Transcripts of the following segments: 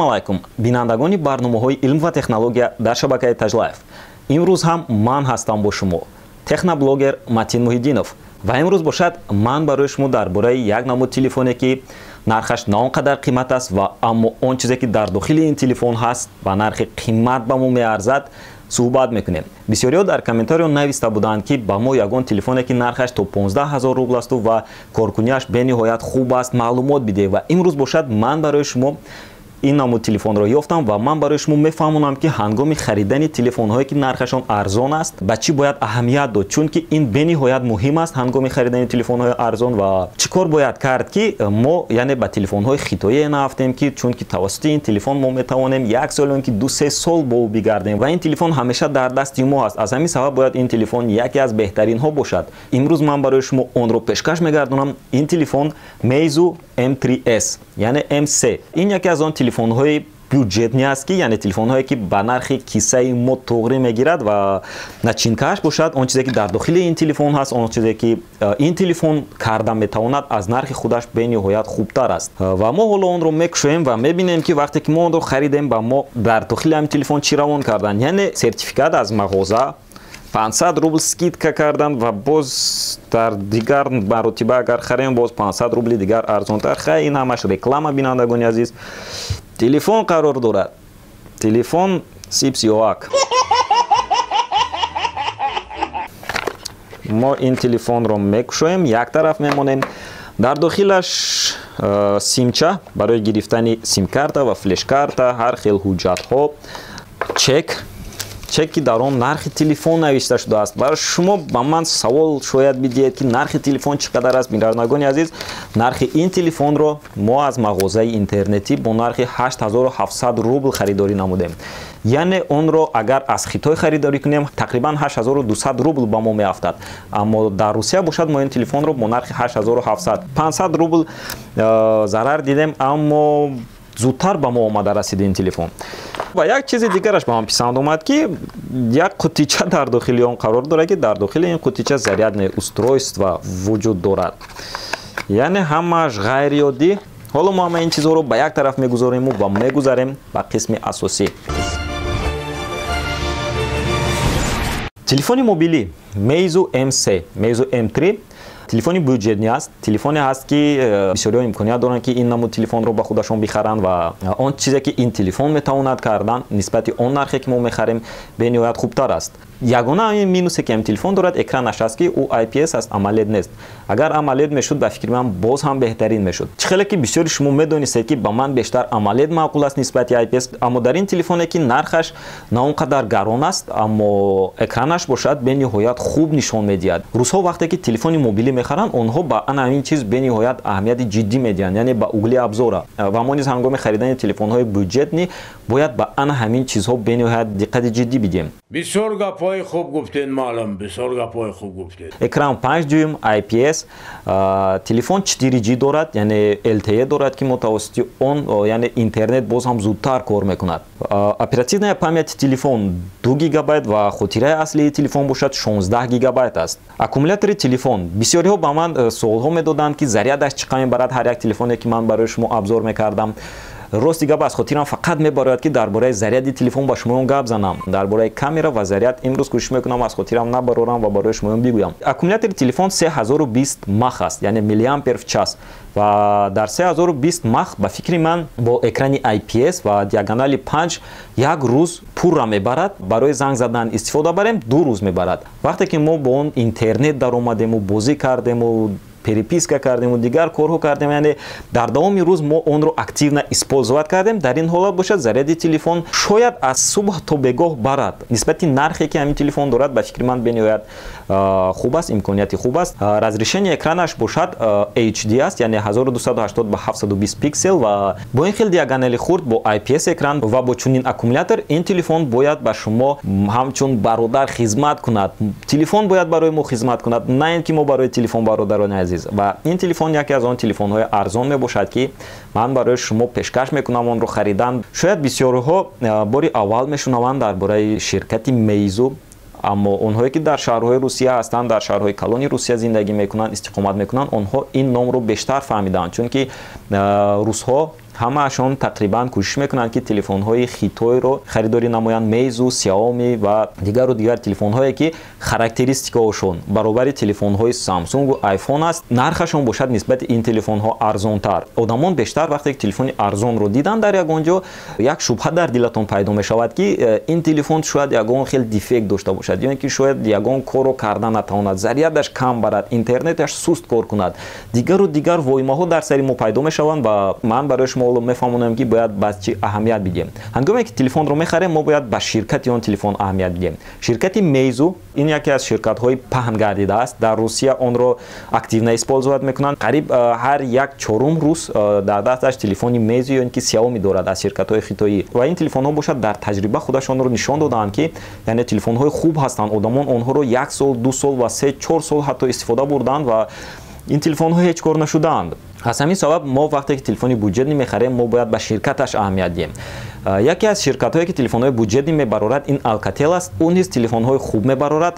Ассалому алайкум. Бинандагони барномаҳои илм ва технология дар шабакаи Тажлаев. Имрӯз ҳам ман ҳастам бо шумо, техноблогер Матин Муҳиддинов. Ва имрӯз бошад ман барои шумо дар бораи як намуд телефоне ки нархаш на он қадар қимат аст ва аммо он чизе ки дар дохили ин телефон ҳаст ба нархи қимат ба мо меарзад суҳбат мекунем. Бисёриҳо дар комментариҳо нависта буданд ки ба мо ягон телефоне ки нархаш то 15 000 рубл асту ва коркунияш бениҳоят хуб аст маълумот бидеҳ. Ва имрӯз бошад ман барои шумо ин намуд телефонро ёфтам ва ман барои шумо мефаҳмонам ки ҳангоми харидани телефонҳое ки нархашон арзон аст ба чӣ бояд аҳамият дод, чунки ин бениҳоят муҳим аст ҳангоми харидани телефонҳои арзон. Ва чӣ кор бояд кард ки мо яъне ба телефонҳои хитоие нафтем ки чунки тавассути ин телефон мо метавонем 1 сол ки 2-3 сол бо ӯ бигардем ва ин телефон ҳамеша дар дасти мо аст. Аз ҳамин сабаб бояд ин телефон яке аз беҳтаринҳо бошад. Имрӯз ман барои шумо онро пешкаш мегардонам. Ин телефон Meizu M3S яъне M3. ин яке аз он телефонҳои бюджетни аст ки яъне телефонҳое ки ба нархи киссаи мо тоғри мегирад ва начинкааш бошад он чизе ки дар дохили ин телефон ҳаст, он чизе ки ин телефон карда метавонад аз нархи худаш бениҳоят хубтар аст. Ва мо ҳоло онро мекушоем ва мебинем ки вақте ки мо онро харидем ба мо дар дохили ҳамин телефон чӣ равон кардан, яъне сертификат аз мағоза 500 рубл скидка кардан ва боз дар дигар маротиба агар харем боз 500 рубли дигар арзонтар. Хай ин ҳамаш реклама, бинандагони азиз. Телефон қарор дорад. Телефон сипсиоак. мо ин телефонро мекушоем, як тараф мемонем. Дар дохилаш симча барои гирифтани симкарта ва флешкарта, ҳар хел ҳуҷҷатҳо, чек ки дар он нархи телефон навишта шудааст. Барои шумо ба ман савол шояд бидиҳед ки нархи телефон чӣ қадар аст. бинандагони азиз, нархи ин телефонро мо аз мағозаи интернетӣ бо нархи 8700 рубл харидорӣ намудем. яъне онро агар аз Хитой харидорӣ кунем тақрибан 8200 рубл ба мо меафтад. Аммо дар Русия бошад мо ин телефонро бо нархи 8700 500 рубл зарар дидем, аммо зудтар ба мо омада расида ин телефон. ва як чизи дигараш ба ман писанд омад ки як қутича дар дохили он қарор дорад ки дар дохили ин қутича зарядное устройство вуҷуд дорад, яъне ҳамааш ғайриоддӣ. ҳоло мо ҳама ин чизҳоро ба як тараф мегузорем ва мегузарем ба қисми асосӣ. телефони мобилӣ Meizu M3, Meizu M3 телефони бюджетни аст. Телефоне ҳаст ки бисёриҳо имконият доранд ки ин намуд телефонро ба худашон бихаранд ва он чизе ки ин телефон метавонад кардан нисбати он нархе ки мо мехарем бениҳоят хубтар аст. ягона ҳамин минусе ки ҳамин телефон дорад экранаш аст ки ӯ IPS аст, AMOLED нест. агар AMOLED мешуд ба фикри ман боз ҳам беҳтарин мешуд. чӣ хеле ки бисёри шумо медонистед ки ба ман бештар AMOLED маъқул аст нисбати IPS, аммо дар ин телефоне ки нархаш на он қадар гарон аст, аммо экранаш бошад бениҳоят хуб нишон медиҳад. рӯзҳо вақте ки телефони мобилӣ мехаранд онҳо ба ана ҳамин чиз бениҳоят аҳамияти ҷиддӣ медиҳанд, яъне ба угли абзора. ва мо низ ҳангоми харидани телефонҳои бюджетни бояд ба ана ҳамин чизҳо бениҳоят диққати ҷиддӣ бидиҳем. бисёр гапҳои хуб гуфтед маълум, бисёр гапҳои хуб гуфтед. экран 5 дюйм IPS, телефон 4G дорад, яъне LTE дорад ки мо тавассути он яъне интернет боз ҳам зудтар кор мекунад. оперативная памяти телефон 2 гигабайт ва хотираи аслии телефон бошад 16 гигабайт аст. аккумулятори телефон бисёриҳо ба ман суолҳо медоданд ки зарядаш чӣ қадр мебарад ҳар як телефоне ки ман барои шумо абзор мекардам. рости гап аз хотирам фақат мебарояд ки дар бораи заряди телефон ба шумоён гап занам. дар бораи камера ва заряд имрӯз кӯшиш мекунам аз хотирам набарорам ва барои шумоён бигӯям. аккумулятори телефон 3020 мах аст, яъне миллиампер в час. ва дар 3020 мах ба фикри ман бо экрани IPS ва диагонали 5 як рӯз пурра мебарад. барои занг задан истифода барем 2 рӯз мебарад. вақте ки мо бо он интернет даромадему бозӣ кардему переписка кардему дигар корҳо кардем, яъне дар давоми рӯз мо онро активно использоват кардем. дар ин ҳолат бошад заряди телефон шояд аз субҳ то бегоҳ барад. нисбати нархе ки ҳамин телефон дорад ба фикри ман бениҳоят хуб аст, имконияти хуб аст. разрешение экранаш бошад HD аст, яъне 1280 ба 720 пиксел ва бо ин хел диагонали хурд бо IPS экран ва бо чунин аккумулятор ин телефон бояд ба шумо ҳамчун бародар хизмат кунад. телефон бояд барои мо хизмат кунад, на ин ки мо барои телефон бародарони азиз. ва ин телефон яке аз он телефонҳои арзон мебошад ки ман барои шумо пешкаш мекунам онро харидан. шояд бисёриҳо бори аввал мешунаванд дар бораи ширкати Meizu, аммо онҳое ки дар шаҳрҳои Русия ҳастанд, дар шаҳрҳои калони Русия зиндагӣ мекунанд, истиқомат мекунанд, онҳо ин номро бештар фаҳмиданд, чунки русҳо ҳамаашон тақрибан кӯшиш мекунанд ки телефонҳои хитойро харидорӣ намоянд, Meizu, Xiaomi ва дигару дигар телефонҳое ки характеристикаҳошон баробари телефонҳои Samsung iPhone аст, нархашон бошад нисбати ин телефонҳо арзонтар. Одамон бештар вақте ки телефони арзонро диданд дар ягон ҷо, як шубҳа дар дилатон пайдо мешавад ки ин телефон шояд ягон хел дефект дошта бошад, ё ин ки шояд ягон корро карда натавонад, зарядаш кам барад, интернеташ суст кор кунад. Дигару дигар воимаҳо дар сари мо пайдо мешаванд ва ман барои шумо мефаҳмонам ки бояд ба чӣ аҳамият бидем. Ҳангоме ки телефонро мехарем, мо бояд ба ширкати он телефон аҳамият бидем. Ширкати Meizu ин яке аз ширкатҳои паҳн гардидааст. Дар Русия онро активно использоват мекунанд. Қариб ҳар як чорум рус дар дасташ телефони Meizu ё ин ки Xiaomi дорад аз ширкатҳои хитоӣ. Ва ин телефонҳо бошад дар таҷриба худашонро нишон додаанд ки яъне телефонҳои хуб ҳастанд. Одамон онҳоро 1 сол, 2 сол ва 3-4 сол ҳатто истифода бурданд ва ин телефонҳо ҳеҷ кор нашудаанд. аз ҳамин сабаб мо вақте ки телефони буҷетни мехарем, мо бояд ба ширкаташ аҳамият диҳем. яке аз ширкатҳое ки телефонҳои буҷетни мебарорад ин Alcatel аст. ӯ низ телефонҳои хуб мебарорад.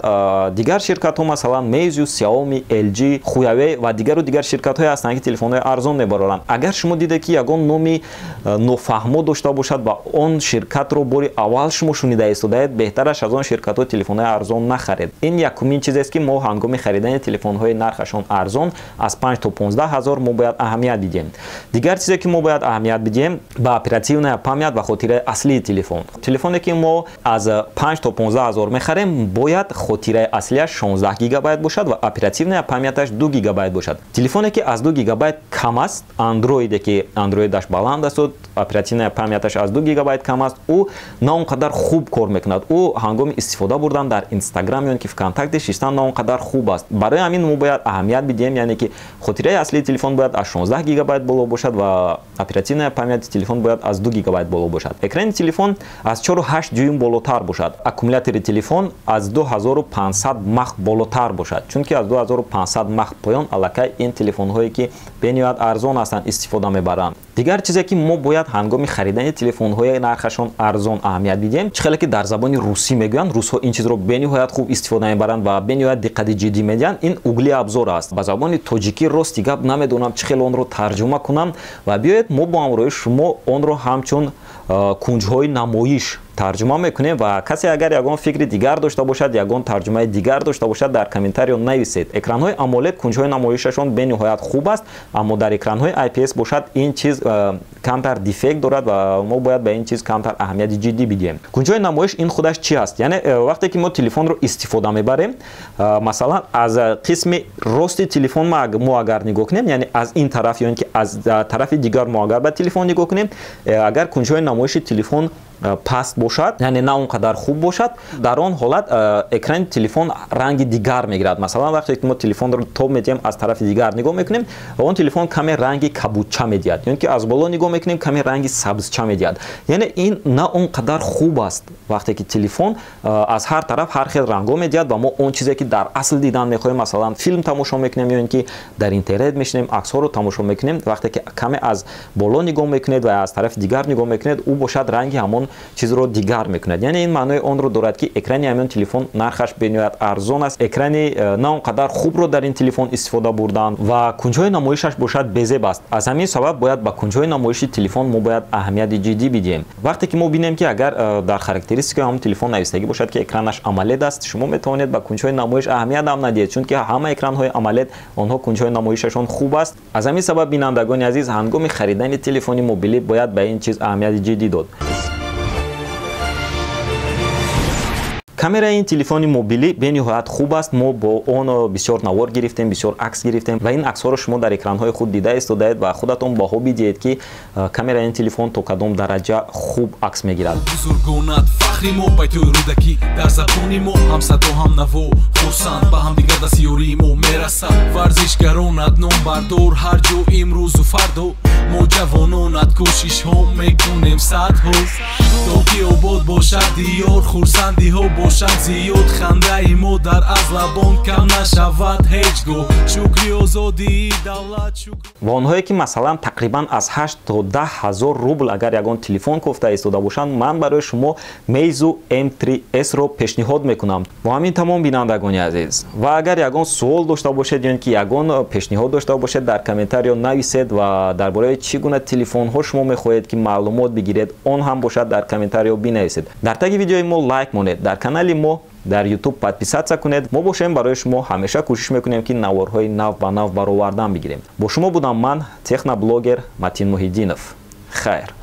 дигар ширкатҳо масалан Meizu, Xiaomi, LG, Huawei ва дигару дигар ширкатҳое ҳастанд ки телефонҳои арзон мебароранд. агар шумо диде ки ягон номи нофаҳмо дошта бошад ва он ширкатро бори аввал шумо шунида истодаед, беҳтараш аз он ширкатҳо телефонҳои арзон нахаред. ин якумин чизест ки мо ҳангоми харидани телефонҳои нархашон арзон аз 5 то 15 ҳазор мо бояд аҳамият бидиҳем. дигар чизе ки мо бояд аҳамият бидиҳем ба оперативная памят ва хотираи аслии телефон. Телефоне ки мо аз 5 то 15 ҳазор мехарем, бояд хотираи аслияш 16 гигабайт бошад ва оперативная памяташ 2 гигабайт бошад. Телефоне ки аз 2 гигабайт кам аст, андроиде ки андроидаш баланд аст, оперативная памяташ аз 2 гигабайт кам аст, ӯ на он қадар хуб кор мекунад. ӯ ҳангоми истифода бурдан дар Instagram ё ки ВКонтакте шистан на он қадар хуб аст. барои ҳамин мо бояд аҳамият бидиҳем, яъне ки хотираи аслии телефон бояд аз 16 гигабайт боло бошад ва оперативная памяти телефон бояд аз 2 гигабайт боло бошад. экрани телефон аз 4,8 дюйм болотар бошад. аккумулятори телефон аз 2500 мах болотар бошад. чунки аз 2500 мах поён аллакай ин телефонҳое ки бениҳоят арзон ҳастанд истифода мебаранд. дигар чизе ки мо бояд ҳангоми харидани телефонҳои нархашон арзон аҳамият бидиҳем, чӣ хеле ки дар забони русӣ мегӯянд, русҳо ин чизро бениҳоят хуб истифода мебаранд ва бениҳоят диққати ҷиддӣ медиҳанд, ин угли абзор аст. ба забони тоҷикӣ рости гап намедонам чӣ хеле онро тарҷума кунам ва биёед мо бо ҳамроҳи шумо онро ҳамчун кунҷҳои намоиш тарҷума мекунем ва касе агар ягон фикри дигар дошта бошад, ягон тарҷумаи дигар дошта бошад, дар комментариё нависед. экранҳои AMOLED кунҷҳои намоишашон бениҳоят хуб аст, аммо дар экранҳои IPS бошад ин чиз камтар дефект дорад ва мо бояд ба ин чиз камтар аҳамияти ҷиддӣ бидиҳем. кунҷҳои намоиш ин худаш чӣ аст? Яъне вақте ки мо телефонро истифода мебарем, масалан аз қисми рости телефон мо агар нигоҳ кунем, яъне аз ин тараф ё ин ки аз тарафи дигар мо агар ба телефон нигоҳ кунем, агар кунҷҳои намоиши телефон паст бошад, яъне на он қадар хуб бошад, дар он ҳолат экрани телефон ранги дигар мегирад. масалан вақте ки мо телефонро тоб медиҳем, аз тарафи дигар нигоҳ мекунем, он телефон каме ранги кабудча медиҳад, ё ин ки аз боло нигоҳ мекунем, каме ранги сабзча медиҳад. яъне ин на он қадар хуб аст вақте ки телефон аз ҳар тараф ҳар хел рангҳо медиҳад ва мо он чизе ки дар асл дидан мехоҳем, масалан филм тамошо мекунем ё ин ки дар интернет мешинем, аксҳоро тамошо мекунем, вақте ки каме аз боло нигоҳ мекунед ва аз тарафи дигар нигоҳ мекунед, ӯ бошад ранги ҳамон чизро дигар мекунад. яъне ин маънои онро дорад ки экрани ҳамин телефон нархаш бениҳоят арзон аст, экрани на он қадар хубро дар ин телефон истифода бурдан ва кунҷҳои намоишаш бошад безеб аст. аз ҳамин сабаб бояд ба кунҷҳои намоиши телефон мо бояд аҳамияти ҷиддӣ бидиҳем. вақте ки мо бинем ки агар дар характеристикаи ҳамон телефон навистагӣ бошад ки экранаш AMOLED аст, шумо метавонед ба кунҷҳои намоиш аҳамият ҳам надиҳед, чунки ҳама экранҳои AMOLED онҳо кунҷҳои намоишашон хуб аст. аз ҳамин сабаб бинандагони азиз, ҳангоми харидани телефони мобилӣ бояд ба ин чиз аҳамияти ҷиддӣ дод. камераи ин телефони мобилӣ бениҳоят хуб аст. мо бо он бисёр навор гирифтем, бисёр акс гирифтем ва ин аксҳоро шумо дар экранҳои худ дида истодаед ва худатон баҳо бидиҳед ки камераи ин телефон то кадом дараҷа хуб акс мегирад. бузургонат фахри мо байтои рӯдаки дар забони мо ҳамсадо ҳамнаво хурсанд ба ҳамдигар дастёрии мо мерасад. варзишгаронат номбардор ҳар ҷо имрӯзу фардо, мо ҷавононат кӯшишҳо мекунем садҳо, то ки обод бошад диёр, хурсандиҳо бош бошад зиёд хандаи мо дар аз лабон кам нашавад ҳеҷ гоҳ шукри озодии давлат ва онҳое ки масалан тақрибан аз 8 то 10 ҳазор рубл агар ягон телефон кофта истода бошанд, ман барои шумо Meizu M3S-ро пешниҳод мекунам. ва ҳамин тамом бинандагони азиз, ва агар ягон суол дошта бошед ё ки ягон пешниҳод дошта бошед, дар комментариё нависед ва дар бораи чӣ гуна телефонҳо шумо мехоҳед ки маълумот бигиред, он ҳам бошад дар комментариё бинависед. дар таги видеои мо лайк монед, дар канали мо дар YouTube подписаться кунед. мо бошем барои шумо ҳамеша кӯшиш мекунем ки наворҳои нав ба нав баровардан бигирем. бо шумо будам ман, техноблогер Матин Муҳиддинов. хайр.